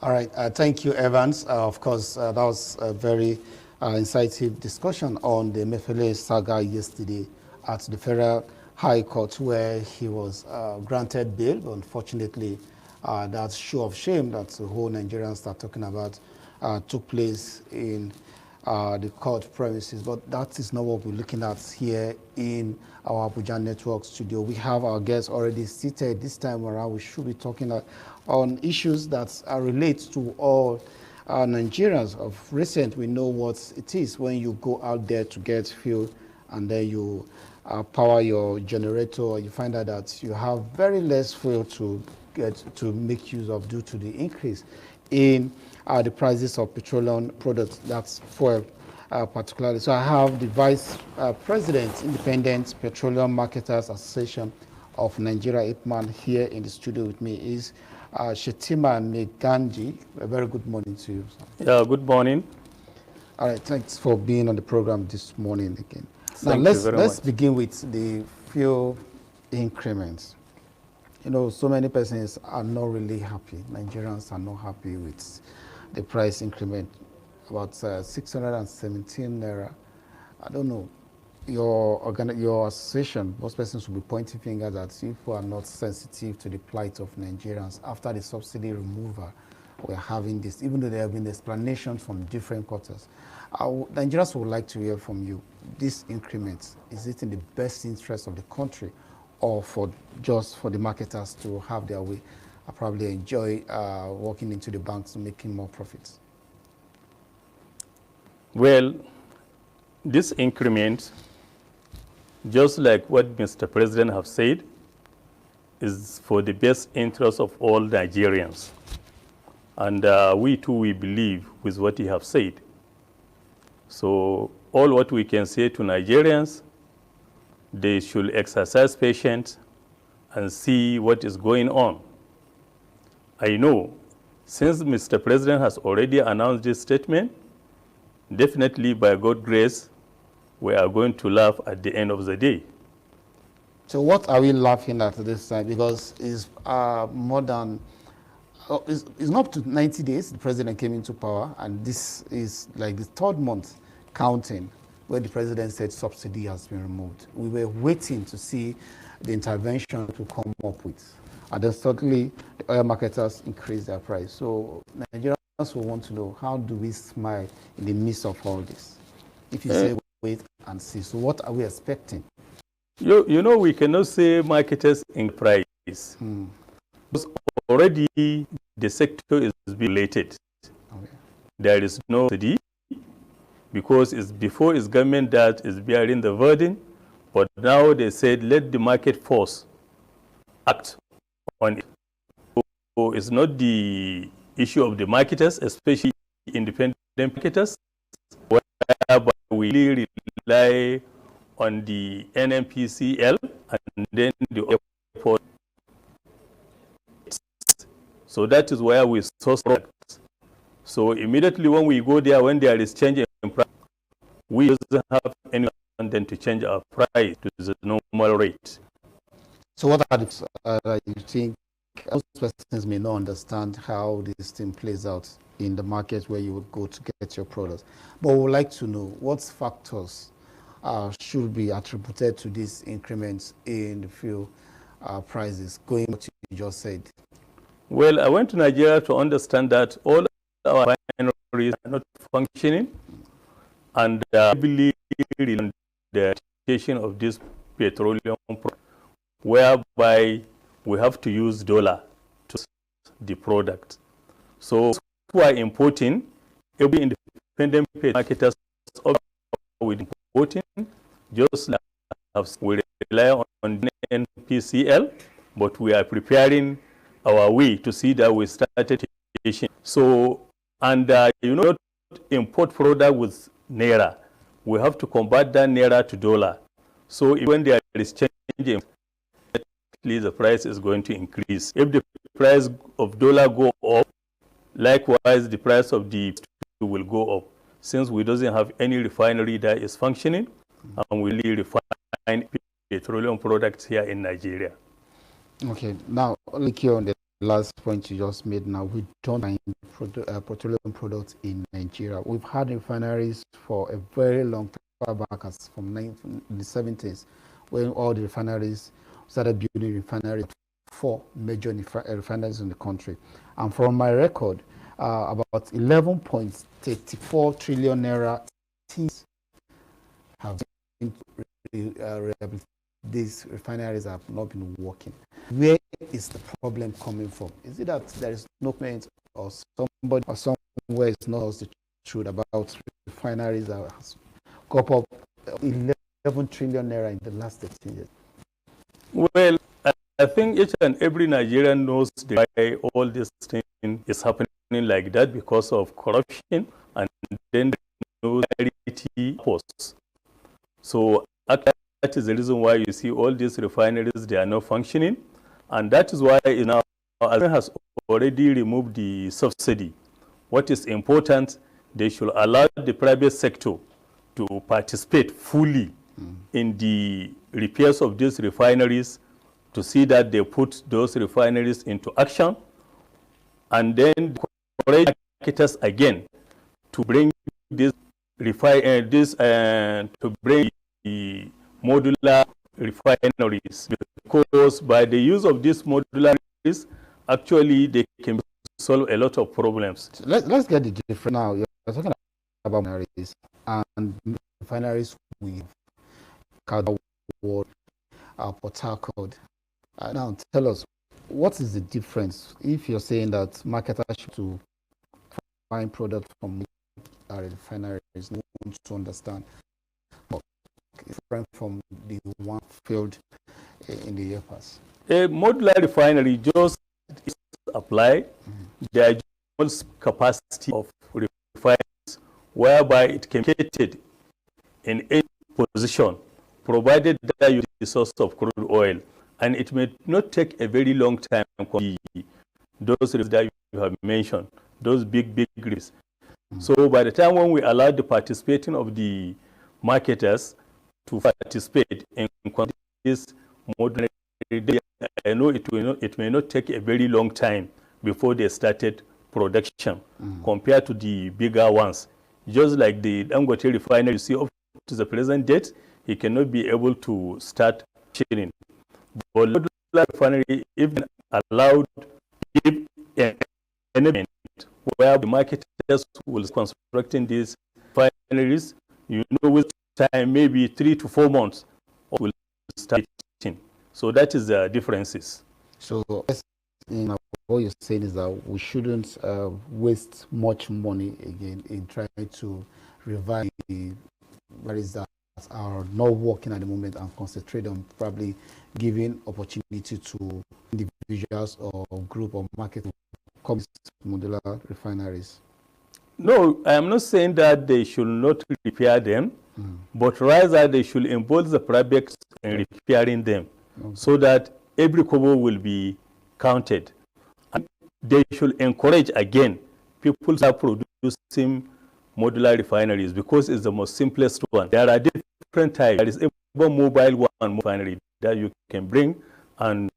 All right. Thank you, Evans. Of course, that was a very incisive discussion on the Mefele saga yesterday at the Federal High Court, where he was granted bail. But unfortunately, that show of shame that the whole Nigerians are talking about took place in the court premises. But that is not what we're looking at here in our Abuja Network studio. We have our guests already seated. This time around, we should be talking on issues that relate to all Nigerians. Of recent, we know what it is when you go out there to get fuel and then you power your generator, or you find out that you have very less fuel to make use of due to the increase in the prices of petroleum products, that's fuel particularly. So I have the Vice President, Independent Petroleum Marketers Association of Nigeria, IPMAN, here in the studio with me is Shetima Meganji. A very good morning to you, sir. Yeah, good morning. All right, thanks for being on the program this morning again. Thank you very Let's much. begin with the fuel increments. You know, so many persons are not really happy. Nigerians are not happy with the price increment, about 617 naira. I don't know. Your association, most persons will be pointing fingers at people are not sensitive to the plight of Nigerians. After the subsidy removal, we're having this, even though there have been explanations from different quarters. Nigerians would like to hear from you. This increment, is it in the best interest of the country, or just for the marketers to have their way, probably enjoy walking into the banks and making more profits? Well, this increment, just like what Mr. President have said, is for the best interest of all Nigerians. And we too, we believe with what he have said. So all what we can say to Nigerians, they should exercise patience and see what is going on. I know since Mr. President has already announced this statement, definitely by God's grace, we are going to laugh at the end of the day. So what are we laughing at this time? Because it's more than, it's not up to 90 days the president came into power, and this is like the third month counting where the president said subsidy has been removed. We were waiting to see the intervention to come up with. And then suddenly the oil marketers increase their price. So Nigerians will want to know, how do we smile in the midst of all this? If you say wait and see, so what are we expecting? You know, we cannot say marketers in price. Because already the sector is related. Okay. There is no subsidy, because it's before it's government that is bearing the burden, but now they said let the market force act on it. So it's not the issue of the marketers, especially independent marketers, whereby we really rely on the NMPCL and then the airport. So that is where we source products. So immediately when we go there, when there is change in price, we doesn't have any then to change our price to the normal rate. So what are the, you think, most persons may not understand how this thing plays out in the market where you would go to get your products. But we would like to know what factors should be attributed to these increments in the fuel prices, going what you just said. Well, I went to Nigeria to understand that all our refineries are not functioning, and I believe in the application of this petroleum product, whereby we have to use dollar to the product. So who are importing, every independent marketers with importing, just like we rely on NPCL, but we are preparing our way to see that we started. So, and you know, import product with naira, we have to convert that naira to dollar. So when there is change, the price is going to increase. If the price of dollar go up, likewise the price of the will go up. Since we doesn't have any refinery that is functioning, and we really refine petroleum products here in Nigeria. Okay, now look here on the last point you just made now, we don't find petroleum products in Nigeria. We've had refineries for a very long time, far back as from the 70s, when all the refineries started building refineries, 4 major refineries in the country. And from my record, about 11.34 trillion naira things have been these refineries have not been working. Where is the problem coming from? Is it that there is no payment, or somebody or somewhere is not us the truth about refineries that has got up 11 trillion naira in the last 13 years? Well, I think each and every Nigerian knows why all this thing is happening like that, because of corruption and then no clarity posts. So that is the reason why you see all these refineries, they are not functioning. And that is why now Algeria has already removed the subsidy. What is important, they should allow the private sector to participate fully in the repairs of these refineries, to see that they put those refineries into action, and then encourage marketers again to bring this to bring the modular refineries, because by the use of these modular refineries, actually they can solve a lot of problems. So let's get the difference now. You're talking about refineries, and refineries with Port Harcourt. Now tell us, what is the difference if you're saying that marketers should to find products from refineries? We want to understand different from the one field in the year pass. A modular refinery just is applied the capacity of refineries, whereby it can be located in any position, provided that you the source of crude oil, and it may not take a very long time for those that you have mentioned, those big risks. So by the time when we allow the participating of the marketers to participate in this modular, I know it may not take a very long time before they started production compared to the bigger ones. Just like the Dangote refinery, you see up to the present date, he cannot be able to start shipping. But modular refinery, if allowed, give an element where the marketers will constructing these refineries, you know, with time, maybe 3 to 4 months, will start. So that is the differences. So what you're saying is that we shouldn't waste much money again in trying to revive the varieties that are not working at the moment, and concentrate on probably giving opportunity to individuals or group or market modular refineries. No, I am not saying that they should not repair them, but rather they should involve the private in repairing them, so that every kobo will be counted. And they should encourage again people to start producing modular refineries, because it's the most simplest one. There are different types. There is even mobile one refinery that you can bring and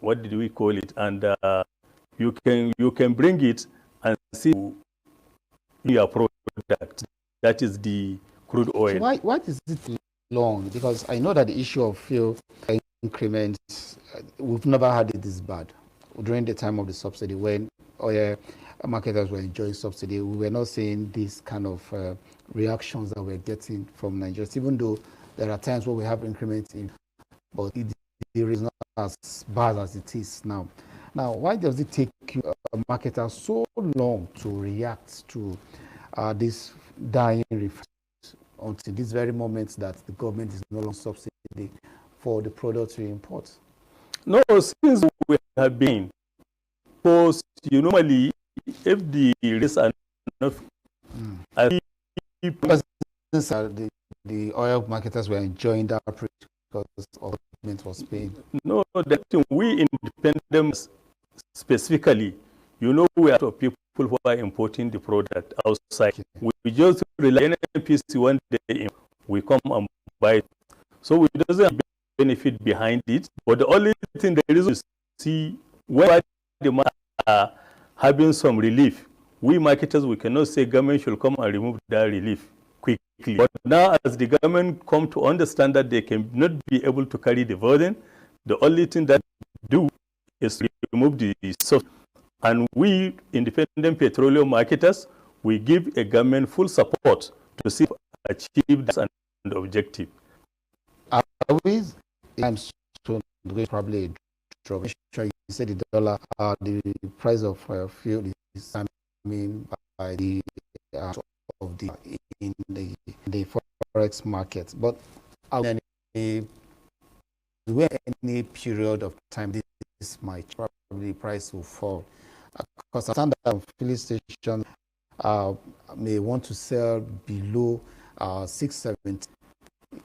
what did we call it? And you can bring it and see your product. That is the crude oil. So why is it long? Because I know that the issue of fuel increments, we've never had it this bad. During the time of the subsidy, when oil marketers were enjoying subsidy, we were not seeing this kind of reactions that we're getting from Nigeria, even though there are times where we have increments in, but it is not as bad as it is now. Now, why does it take marketers so long to react to this dying refineries until this very moment that the government is no longer subsidizing for the products we import? No, since we have been, because you normally, if the risks are not, the oil marketers were enjoying that because of government was paying. No, that we independents specifically, you know, we are people who are importing the product outside. Okay. We just rely on NPC one day, we come and buy it. So we doesn't benefit behind it. But the only thing there is to see where the market are having some relief. We marketers, we cannot say government should come and remove that relief quickly. But now as the government come to understand that they cannot be able to carry the burden, the only thing that they do is remove the subsidy. And we, independent petroleum marketers, we give a government full support to see achieve that objective. Are we probably a drop? You said the dollar, the price of fuel is by the of the in the forex market. But any period of time this might probably price will fall? Because I understand that filling station may want to sell below 670.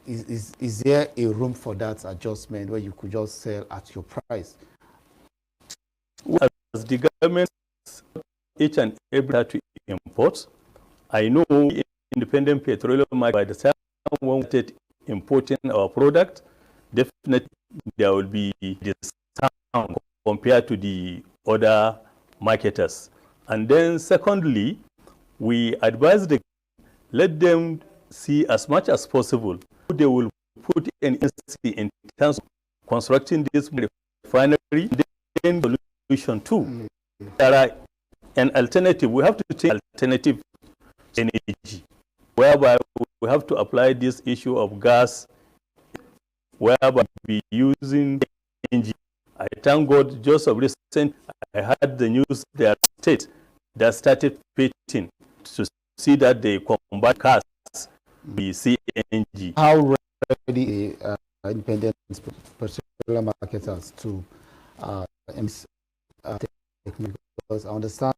Is there a room for that adjustment where you could just sell at your price? Well, as the government each and every year to import, I know independent petroleum market, by the time when we start importing our product, definitely there will be discount compared to the other marketers. And then secondly, we advise them, let them see as much as possible they will put an industry in terms of constructing this refinery. Then solution two, there are an alternative. We have to take alternative energy, whereby we have to apply this issue of gas, whereby we using energy. I thank God, just of recent, I had the news that state that started pitching to see that they combine cars with CNG. How ready independent petroleum marketers to because I understand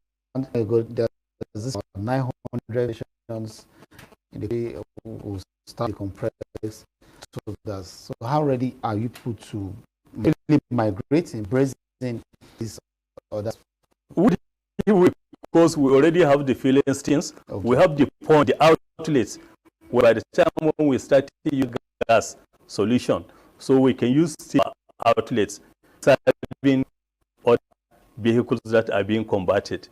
there's this 900 nations in the will start to compress to gas. So how ready are you put to really migrate, embracing this or that? Because we already have the filling stations, okay. We have the point, the outlets, where by the time when we start to use gas solution, so we can use outlets serving other vehicles that are being converted.